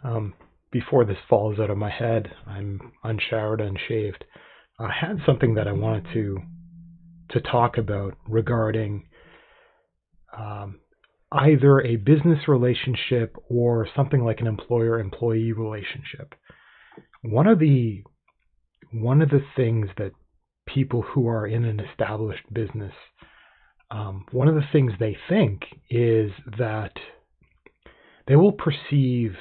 Um, Before this falls out of my head, I'm unshowered, unshaved. I had something that I wanted to talk about regarding um, either a business relationship or something like an employer-employee relationship. One of the one of the things that people who are in an established business, one of the things they think is that they will perceive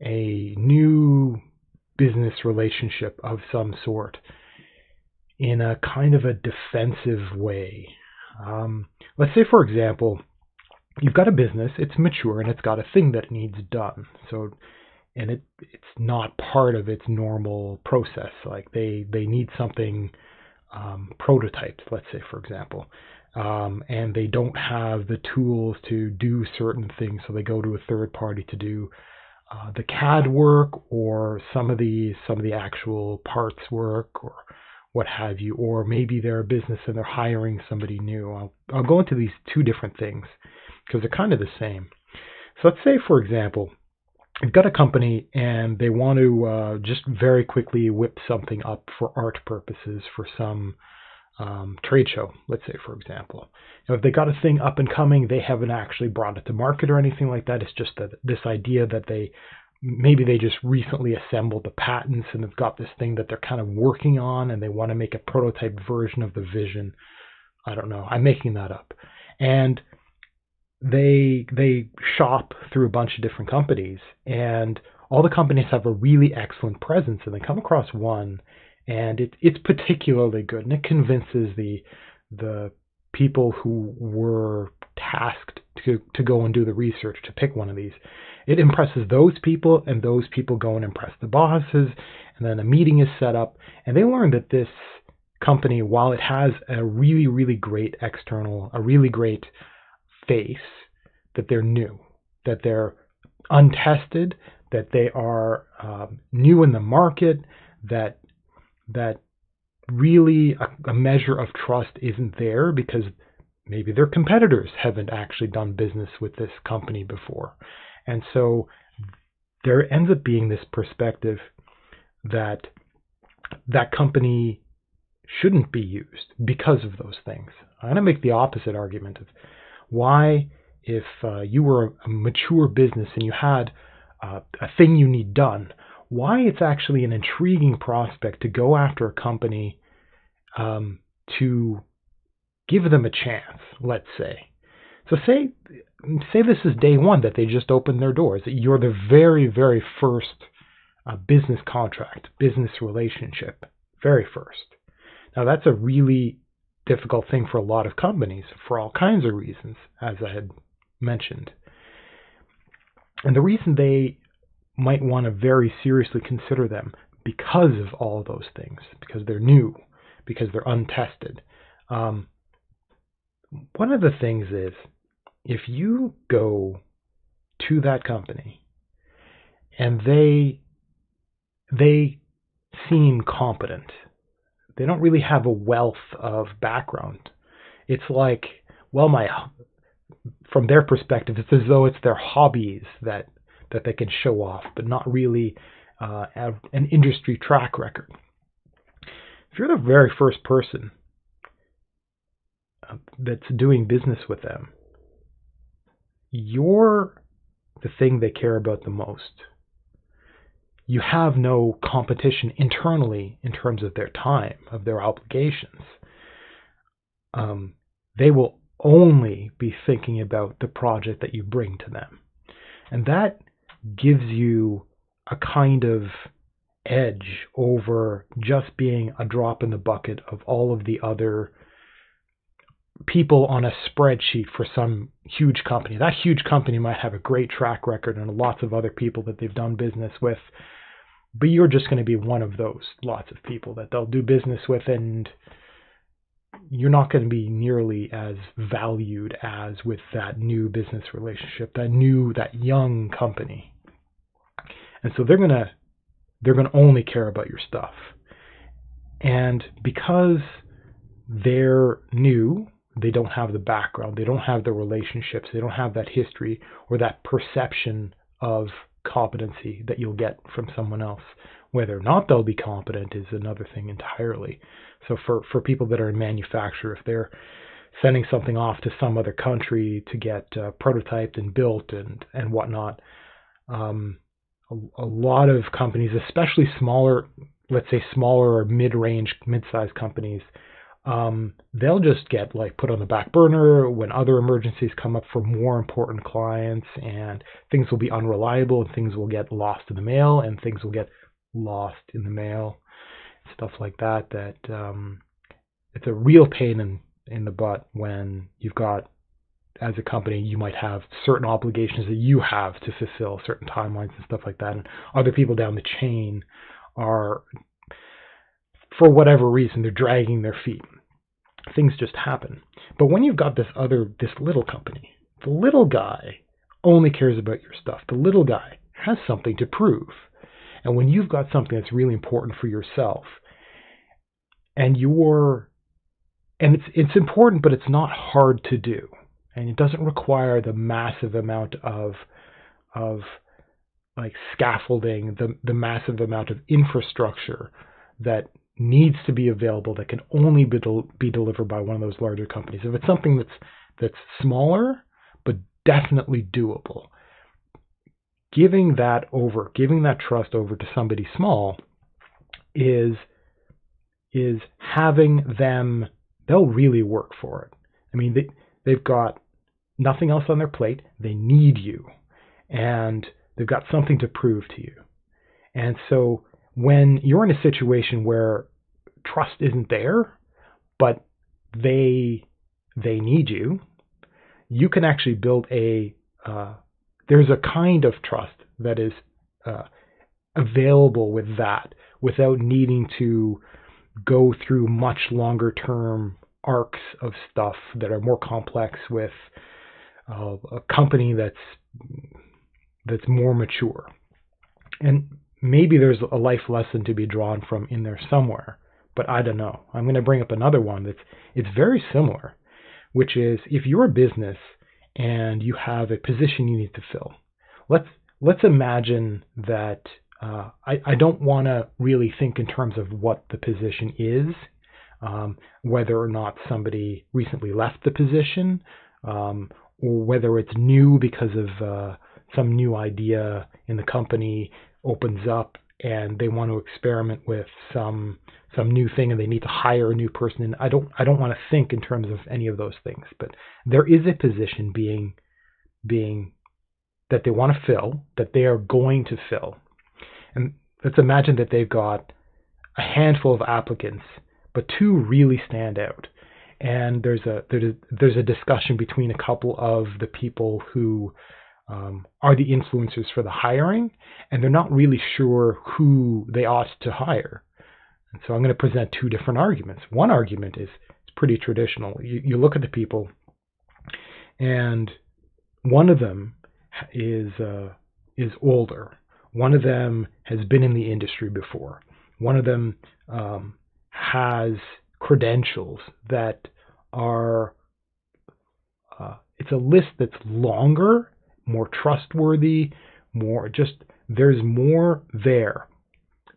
a new business relationship of some sort in a kind of a defensive way. Let's say, for example, you've got a business, it's mature, and it's got a thing that it needs done. So, and it's not part of its normal process. Like they need something prototyped, let's say, for example. And they don't have the tools to do certain things, so they go to a third party to do the CAD work or some of the actual parts work or what have you, or maybe they're a business and they're hiring somebody new. I'll go into these two different things because they're kind of the same. So let's say, for example, you've got a company and they want to just very quickly whip something up for art purposes for some trade show, let's say, for example. If they got a thing up and coming, they haven't actually brought it to market or anything like that. It's just that this idea that maybe they just recently assembled the patents and have got this thing that they're kind of working on and they want to make a prototype version of the vision. I don't know. I'm making that up. And they shop through a bunch of different companies, and all the companies have a really excellent presence, and they come across one and it's particularly good, and it convinces the people who were tasked to go and do the research to pick one of these. It impresses those people, and those people go and impress the bosses, and then a meeting is set up, and they learn that this company, while it has a really, really great a really great face, that they're new, that they're untested, that they are new in the market, that really a measure of trust isn't there because maybe their competitors haven't actually done business with this company before. And so there ends up being this perspective that that company shouldn't be used because of those things. I'm going to make the opposite argument of why, if you were a mature business and you had a thing you need done, why it's actually an intriguing prospect to go after a company to give them a chance, let's say. So say this is day one, that they just opened their doors, that you're the very, very first business contract, business relationship, very first. Now that's a really difficult thing for a lot of companies for all kinds of reasons, as I had mentioned. And the reason they might want to very seriously consider them because of all of those things, because they're new, because they're untested. One of the things is, if you go to that company and they seem competent, they don't really have a wealth of background. It's like, well, from their perspective, it's as though it's their hobbies that they can show off, but not really have an industry track record. If you're the very first person that's doing business with them, you're the thing they care about the most. You have no competition internally in terms of their time, of their obligations. They will only be thinking about the project that you bring to them. And that gives you a kind of edge over just being a drop in the bucket of all of the other people on a spreadsheet for some huge company. That huge company might have a great track record and lots of other people that they've done business with, but you're just going to be one of those lots of people that they'll do business with, and you're not going to be nearly as valued as with that new business relationship, that young company. And so they're going to only care about your stuff. And because they're new, they don't have the background, they don't have the relationships, they don't have that history or that perception of competency that you'll get from someone else. Whether or not they'll be competent is another thing entirely. So for people that are in manufacture, if they're sending something off to some other country to get prototyped and built and whatnot, a lot of companies, especially smaller, let's say smaller or mid-sized companies, they'll just get like put on the back burner when other emergencies come up for more important clients, and things will be unreliable, and things will get lost in the mail, and things will get lost in the mail, stuff like that. It's a real pain in the butt when you've got, as a company, you might have certain obligations that you have to fulfill, certain timelines and stuff like that, and other people down the chain are, for whatever reason, they're dragging their feet. Things just happen. But when you've got this little company, the little guy only cares about your stuff. The little guy has something to prove. And when you've got something that's really important for yourself, and it's important, but it's not hard to do, and it doesn't require the massive amount of like scaffolding, the massive amount of infrastructure that needs to be available, that can only be delivered by one of those larger companies. If it's something that's smaller but definitely doable, giving that trust over to somebody small is having them, they'll really work for it. I mean, they've got nothing else on their plate. They need you, and they've got something to prove to you. And so when you're in a situation where trust isn't there, but they need you, you can actually build there's a kind of trust that is available with that, without needing to go through much longer term arcs of stuff that are more complex with a company that's more mature. And maybe there's a life lesson to be drawn from in there somewhere, but I don't know. I'm going to bring up another one it's very similar, which is, if you're a business and you have a position you need to fill, let's imagine that I don't want to really think in terms of what the position is, whether or not somebody recently left the position, or whether it's new because of some new idea in the company opens up and they want to experiment with some new thing and they need to hire a new person. And I don't want to think in terms of any of those things, but there is a position being that they want to fill, that they are going to fill. And let's imagine that they've got a handful of applicants, but two really stand out. And there's a discussion between a couple of the people who are the influencers for the hiring, and they're not really sure who they ought to hire. And so I'm going to present two different arguments. One argument is pretty traditional. You look at the people, and one of them is older. One of them has been in the industry before. One of them has credentials that are, it's a list that's longer, more trustworthy, there's more there.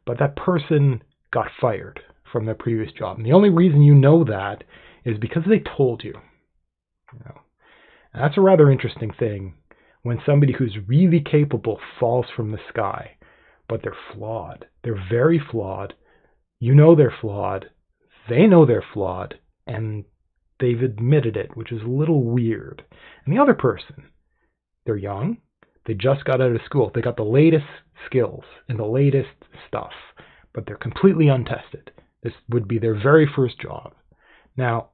But that person got fired from their previous job. And the only reason you know that is because they told you. And that's a rather interesting thing when somebody who's really capable falls from the sky, but they're flawed. They're very flawed. You know they're flawed. They know they're flawed, and they've admitted it, which is a little weird. And the other person, they're young. They just got out of school. They got the latest skills and the latest stuff, but they're completely untested. This would be their very first job. Now,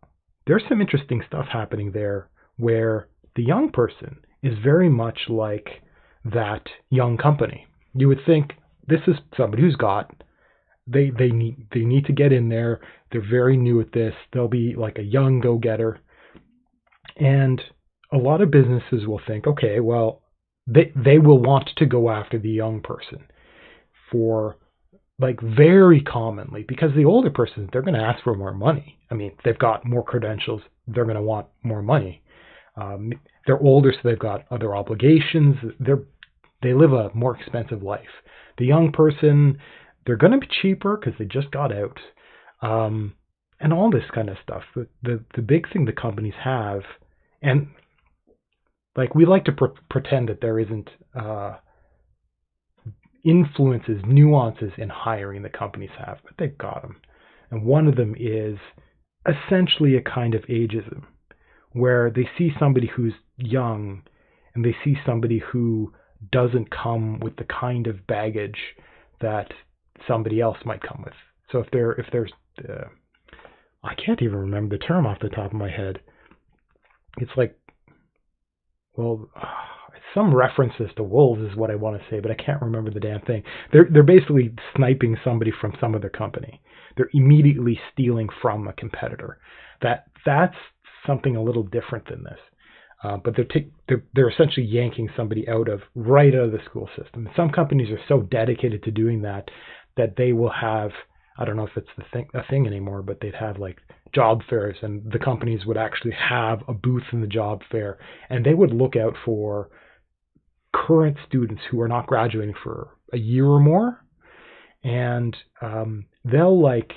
there's some interesting stuff happening there where the young person is very much like that young company. You would think this is somebody who's they need to get in there. They're very new at this. They'll be like a young go-getter. And a lot of businesses will think, okay, well, they will want to go after the young person for, like, very commonly, because the older person, they're going to ask for more money. I mean, they've got more credentials. They're going to want more money. They're older, so they've got other obligations. They're they live a more expensive life. The young person, they're going to be cheaper because they just got out, and all this kind of stuff. The big thing the companies have, and like we like to pretend that there isn't influences, nuances in hiring the companies have, but they've got them. And one of them is essentially a kind of ageism, where they see somebody who's young and they see somebody who doesn't come with the kind of baggage that somebody else might come with. So if there's I can't even remember the term off the top of my head. It's like, well, some references to wolves is what I want to say, but I can't remember the damn thing. They're basically sniping somebody from some other company. They're immediately stealing from a competitor. That's something a little different than this. But they're essentially yanking somebody right out of the school system. Some companies are so dedicated to doing that they will have, I don't know if it's a thing anymore, but they'd have like job fairs, and the companies would actually have a booth in the job fair, and they would look out for current students who are not graduating for a year or more, and they'll like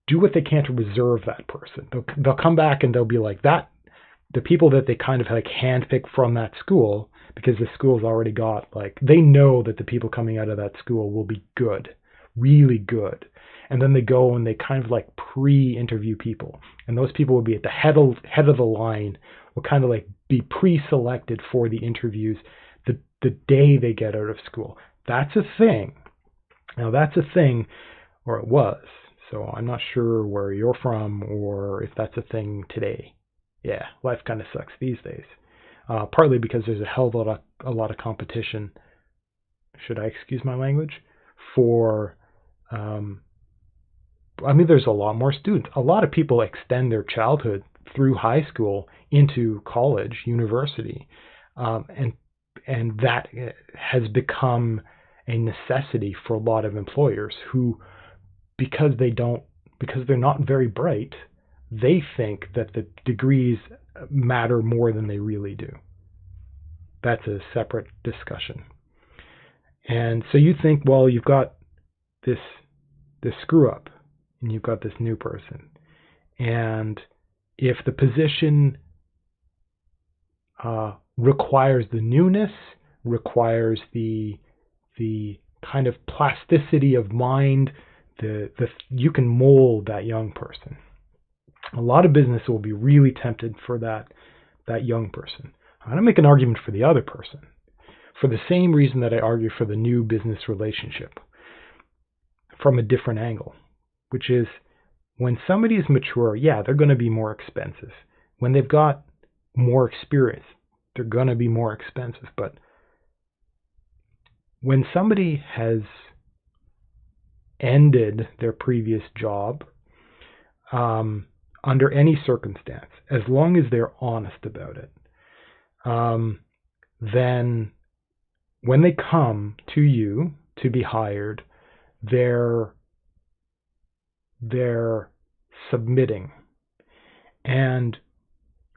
do what they can to reserve that person. They'll come back and they'll be like that. The people that they kind of like handpick from that school, because the school's already got like, they know that the people coming out of that school will be good, really good. And then they go and they kind of like pre-interview people. And those people will be at the head of the line, will kind of like be pre-selected for the interviews the day they get out of school. That's a thing. Now that's a thing, or it was. So I'm not sure where you're from or if that's a thing today. Yeah, life kind of sucks these days. Partly because there's a hell of a lot of competition. Should I excuse my language? For, there's a lot more students. A lot of people extend their childhood through high school into college, university, and that has become a necessity for a lot of employers who, because they're not very bright, they think that the degrees matter more than they really do. That's a separate discussion. And so you think, well, you've got this screw up and you've got this new person. And if the position requires the newness, requires the kind of plasticity of mind, you can mold that young person. A lot of business will be really tempted for that young person. I'm going to make an argument for the other person, for the same reason that I argue for the new business relationship, from a different angle, which is when somebody is mature, yeah, they're going to be more expensive. When they've got more experience, they're going to be more expensive. But when somebody has ended their previous job, under any circumstance, as long as they're honest about it, then when they come to you to be hired, they're submitting. And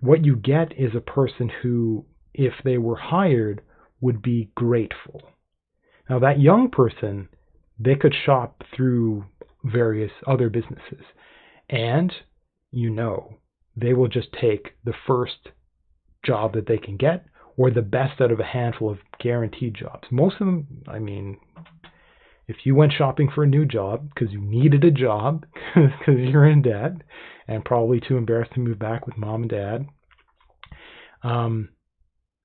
what you get is a person who, if they were hired, would be grateful. Now that young person, they could shop through various other businesses, and they will just take the first job that they can get, or the best out of a handful of guaranteed jobs. Most of them, if you went shopping for a new job because you needed a job because you're in debt and probably too embarrassed to move back with mom and dad,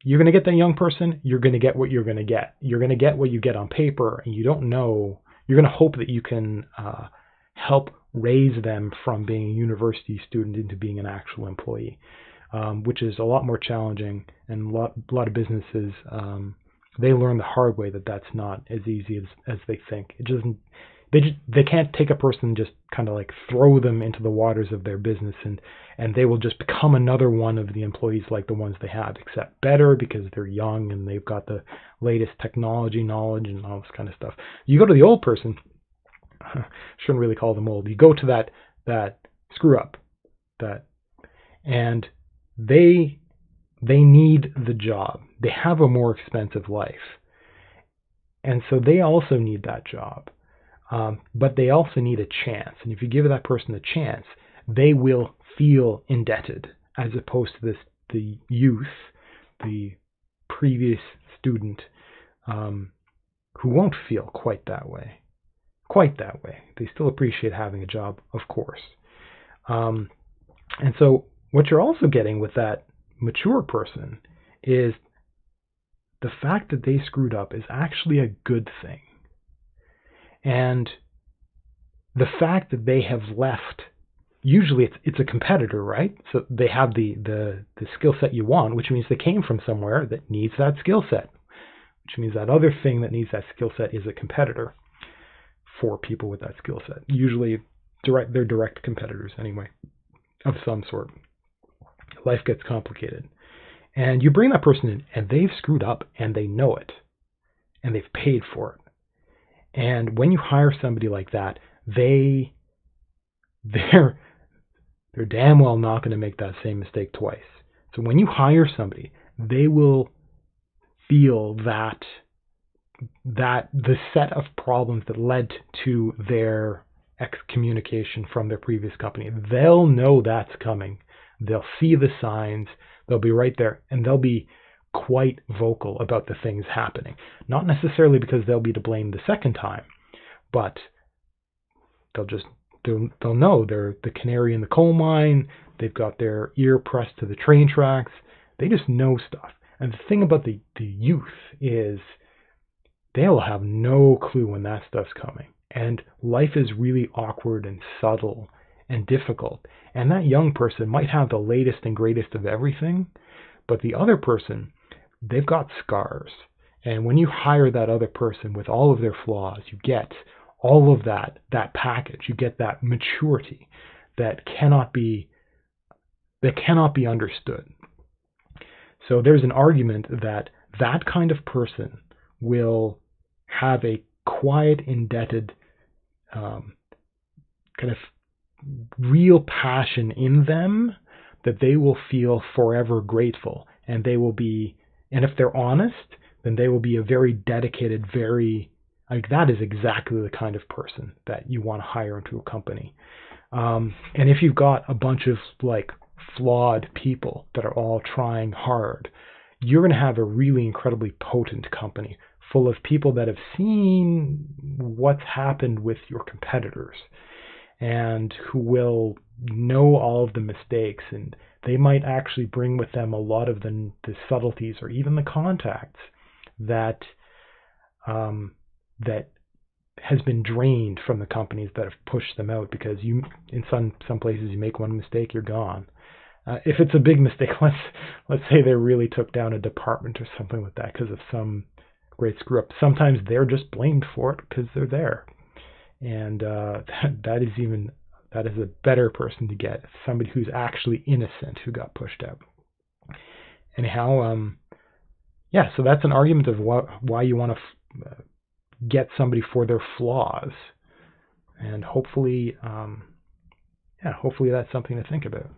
you're going to get that young person. You're going to get what you're going to get. You're going to get what you get on paper, and you don't know. You're going to hope that you can help raise them from being a university student into being an actual employee, which is a lot more challenging. And a lot of businesses, they learn the hard way that that's not as easy as they think. They can't take a person and just kind of like throw them into the waters of their business and they will just become another one of the employees like the ones they have, except better because they're young and they've got the latest technology knowledge and all this kind of stuff. You go to the old person, shouldn't really call them old. You go to that screw up, and they need the job. They have a more expensive life, And so they also need that job. But they also need a chance. And if you give that person a chance, they will feel indebted, as opposed to the youth, the previous student, who won't feel quite that way. Quite that way. They still appreciate having a job, of course. And so what you're also getting with that mature person is the fact that they screwed up is actually a good thing. And the fact that they have left, usually it's a competitor, right? So they have the skill set you want, which means they came from somewhere that needs that skill set, which means that other thing that needs that skill set is a competitor for people with that skill set. Usually they're direct competitors anyway, of some sort. Life gets complicated. And you bring that person in, and they've screwed up, and they know it, and they've paid for it. And when you hire somebody like that, they're damn well not going to make that same mistake twice. So when you hire somebody, they will feel that the set of problems that led to their excommunication from their previous company, they'll know that's coming. They'll see the signs. They'll be right there, and they'll be quite vocal about the things happening. Not necessarily because they'll be to blame the second time, but they'll know they're the canary in the coal mine. They've got their ear pressed to the train tracks. They just know stuff. And the thing about the youth is they'll have no clue when that stuff's coming. And life is really awkward and subtle and difficult. And that young person might have the latest and greatest of everything, but the other person, they've got scars. And when you hire that other person with all of their flaws, you get all of that package. You get that maturity that cannot be understood. So there's an argument that that kind of person will have a quiet, indebted, kind of real passion in them that they will feel forever grateful. And they will be, and if they're honest, then they will be a very dedicated, that is exactly the kind of person that you want to hire into a company. And if you've got a bunch of flawed people that are all trying hard, you're going to have a really incredibly potent company full of people that have seen what's happened with your competitors and who will know all of the mistakes, and they might actually bring with them a lot of the subtleties or even the contacts that has been drained from the companies that have pushed them out, because in some places you make one mistake, you're gone. If it's a big mistake, let's say they really took down a department or something like that because of some great screw up. Sometimes they're just blamed for it because they're there, and that is a better person to get, somebody who's actually innocent who got pushed out. Anyhow, so that's an argument of why you want to get somebody for their flaws, and hopefully that's something to think about.